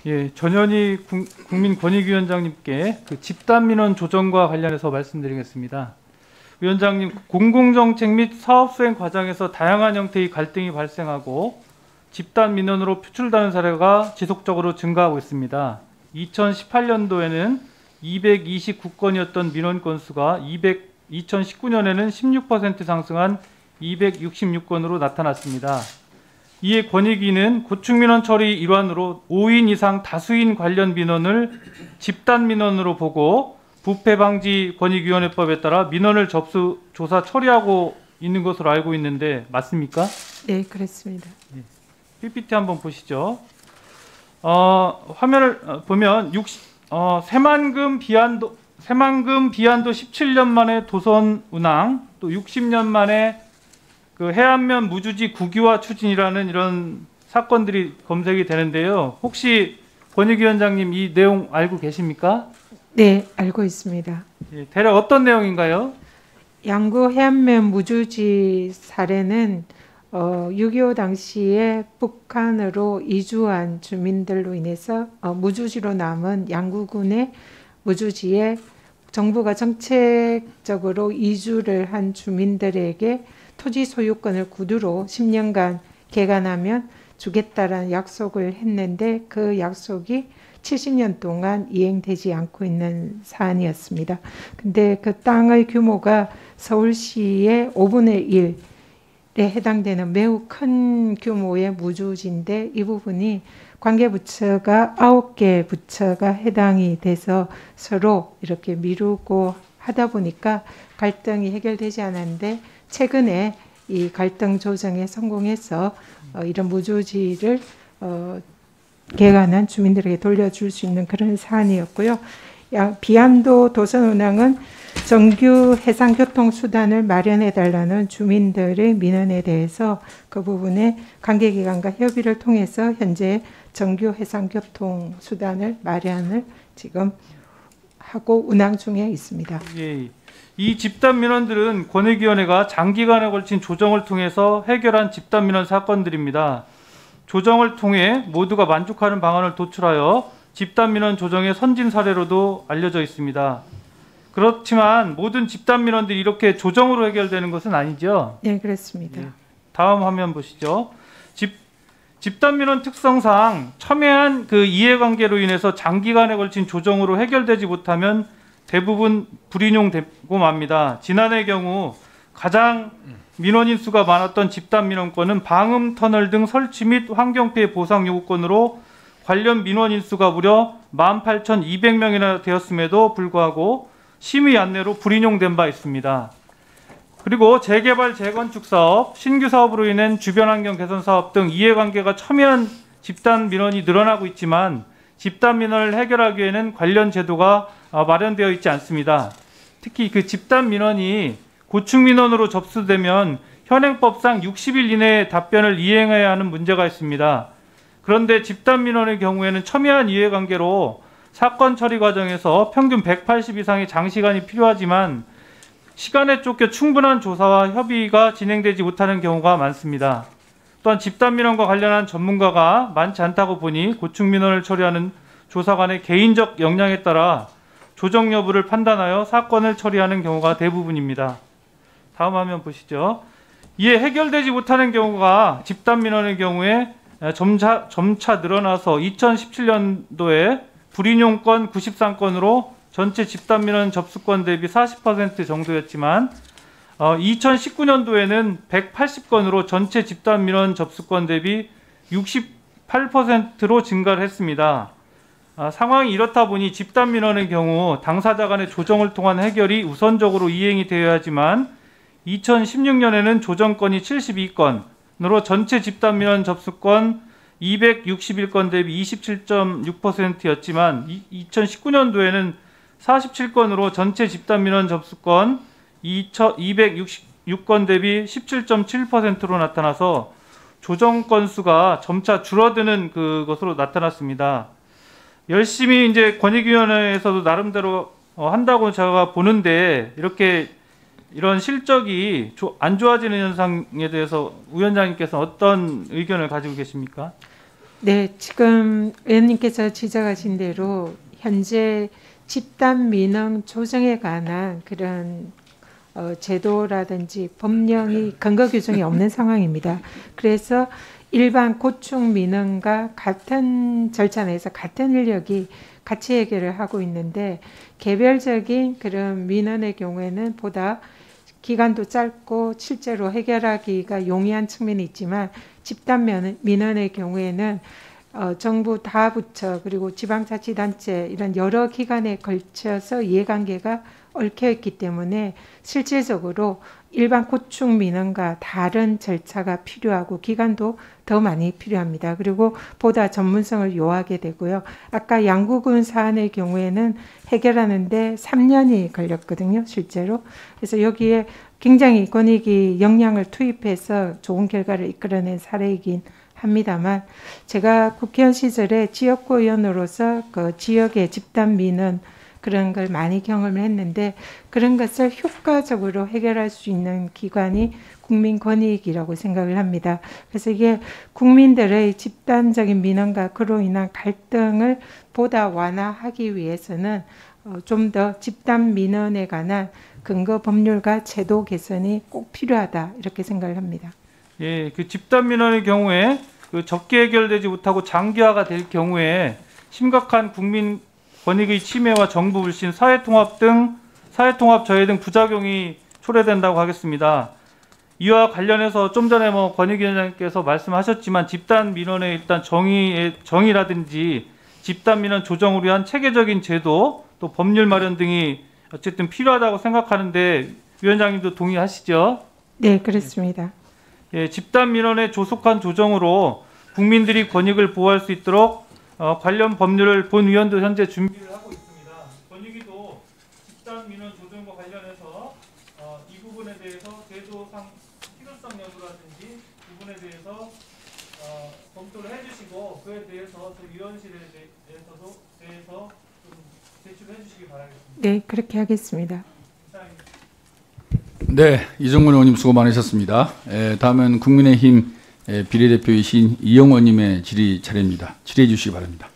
예, 전현희 국민권익위원장님께 그 집단민원 조정과 관련해서 말씀드리겠습니다. 위원장님, 공공정책 및 사업수행 과정에서 다양한 형태의 갈등이 발생하고 집단민원으로 표출되는 사례가 지속적으로 증가하고 있습니다. 2018년도에는 229건이었던 민원 건수가 2019년에는 16% 상승한 266건으로 나타났습니다. 이에 권익위는 고충민원 처리 일환으로 5인 이상 다수인 관련 민원을 집단민원으로 보고 부패방지권익위원회법에 따라 민원을 접수, 조사, 처리하고 있는 것으로 알고 있는데 맞습니까? 네, 그렇습니다. PPT 한번 보시죠. 화면을 보면 새만금 비안도 17년 만에 도선 운항, 또 60년 만에 그 해안면 무주지 국유화 추진이라는 이런 사건들이 검색이 되는데요. 혹시 권익위원장님 이 내용 알고 계십니까? 네, 알고 있습니다. 예, 대략 어떤 내용인가요? 양구 해안면 무주지 사례는 6.25 당시에 북한으로 이주한 주민들로 인해서 무주지로 남은 양구군의 무주지에 정부가 정책적으로 이주를 한 주민들에게 토지 소유권을 구두로 10년간 개간하면 주겠다라는 약속을 했는데 그 약속이 70년 동안 이행되지 않고 있는 사안이었습니다. 근데 그 땅의 규모가 서울시의 5분의 1에 해당되는 매우 큰 규모의 무주지인데 이 부분이 관계부처가 9개 부처가 해당이 돼서 서로 이렇게 미루고 하다 보니까 갈등이 해결되지 않았는데 최근에 이 갈등 조정에 성공해서 이런 무주지를 개간한 주민들에게 돌려줄 수 있는 그런 사안이었고요. 비안도 도선운항은 정규 해상교통수단을 마련해달라는 주민들의 민원에 대해서 그 부분에 관계기관과 협의를 통해서 현재 정규 해상교통수단을 마련을 지금 하고 운항 중에 있습니다. 예. 이 집단민원들은 권익위원회가 장기간에 걸친 조정을 통해서 해결한 집단민원 사건들입니다. 조정을 통해 모두가 만족하는 방안을 도출하여 집단민원 조정의 선진 사례로도 알려져 있습니다. 그렇지만 모든 집단민원들이 이렇게 조정으로 해결되는 것은 아니죠? 네, 그렇습니다. 예. 다음 화면 보시죠. 집단민원 특성상 첨예한 그 이해관계로 인해서 장기간에 걸친 조정으로 해결되지 못하면 대부분 불인용되고 맙니다. 지난해 경우 가장 민원인 수가 많았던 집단민원건은 방음 터널 등 설치 및 환경피해 보상 요구건으로 관련 민원인 수가 무려 18,200명이나 되었음에도 불구하고 심의 안내로 불인용된 바 있습니다. 그리고 재개발, 재건축 사업, 신규 사업으로 인한 주변 환경 개선 사업 등 이해관계가 첨예한 집단 민원이 늘어나고 있지만 집단 민원을 해결하기에는 관련 제도가 마련되어 있지 않습니다. 특히 그 집단 민원이 고충 민원으로 접수되면 현행법상 60일 이내에 답변을 이행해야 하는 문제가 있습니다. 그런데 집단 민원의 경우에는 첨예한 이해관계로 사건 처리 과정에서 평균 180 이상의 장시간이 필요하지만 시간에 쫓겨 충분한 조사와 협의가 진행되지 못하는 경우가 많습니다. 또한 집단민원과 관련한 전문가가 많지 않다고 보니 고충민원을 처리하는 조사관의 개인적 역량에 따라 조정 여부를 판단하여 사건을 처리하는 경우가 대부분입니다. 다음 화면 보시죠. 이에 해결되지 못하는 경우가 집단민원의 경우에 점차 늘어나서 2017년도에 불인용건 93건으로 전체 집단민원 접수건 대비 40% 정도였지만 2019년도에는 180건으로 전체 집단민원 접수건 대비 68%로 증가를 했습니다. 상황이 이렇다 보니 집단민원의 경우 당사자 간의 조정을 통한 해결이 우선적으로 이행이 되어야 하지만 2016년에는 조정건이 72건으로 전체 집단민원 접수건 261건 대비 27.6%였지만 2019년도에는 47건으로 전체 집단민원 접수건 266건 대비 17.7%로 나타나서 조정 건수가 점차 줄어드는 그것으로 나타났습니다. 열심히 이제 권익위원회에서도 나름대로 한다고 제가 보는데 이렇게 이런 실적이 안 좋아지는 현상에 대해서 위원장님께서 어떤 의견을 가지고 계십니까? 네, 지금 의원님께서 지적하신 대로 현재 집단 민원 조정에 관한 그런 제도라든지 법령이 근거 규정이 없는 상황입니다. 그래서 일반 고충 민원과 같은 절차 내에서 같은 인력이 같이 해결을 하고 있는데 개별적인 그런 민원의 경우에는 보다 기간도 짧고 실제로 해결하기가 용이한 측면이 있지만 집단 민원의 경우에는 정부 다부처 그리고 지방자치단체 이런 여러 기관에 걸쳐서 이해관계가 얽혀 있기 때문에 실질적으로 일반 고충 민원과 다른 절차가 필요하고 기간도 더 많이 필요합니다. 그리고 보다 전문성을 요하게 되고요. 아까 양구군 사안의 경우에는 해결하는데 3년이 걸렸거든요, 실제로. 그래서 여기에 굉장히 권익위 역량을 투입해서 좋은 결과를 이끌어낸 사례이긴 합니다만 제가 국회의원 시절에 지역구 의원으로서 그 지역의 집단 민원 그런 걸 많이 경험을 했는데 그런 것을 효과적으로 해결할 수 있는 기관이 국민권익이라고 생각을 합니다. 그래서 이게 국민들의 집단적인 민원과 그로 인한 갈등을 보다 완화하기 위해서는 좀 더 집단 민원에 관한 근거 법률과 제도 개선이 꼭 필요하다 이렇게 생각을 합니다. 예, 그 집단 민원의 경우에 그 적게 해결되지 못하고 장기화가 될 경우에 심각한 국민 권익의 침해와 정부 불신, 사회통합 저해 등 부작용이 초래된다고 하겠습니다. 이와 관련해서 좀 전에 권익위원장님께서 말씀하셨지만 집단 민원의 일단 정의라든지 집단 민원 조정을 위한 체계적인 제도 또 법률 마련 등이 어쨌든 필요하다고 생각하는데 위원장님도 동의하시죠? 네, 그렇습니다. 예, 집단 민원의 조속한 조정으로 국민들이 권익을 보호할 수 있도록 관련 법률을 본위원도 현재 준비를 하고 있습니다. 권익위도 집단 민원 조정과 관련해서 이 부분에 대해서 제도상 필요성 여부라든지 부분에 대해서 검토를 해주시고 그에 대해서 또 위원실에 대해서 좀 제출해 주시기 바라겠습니다. 네, 그렇게 하겠습니다. 네, 이정문 의원님 수고 많으셨습니다. 다음은 국민의힘 비례대표이신 이영호님의 질의 차례입니다. 질의해 주시기 바랍니다.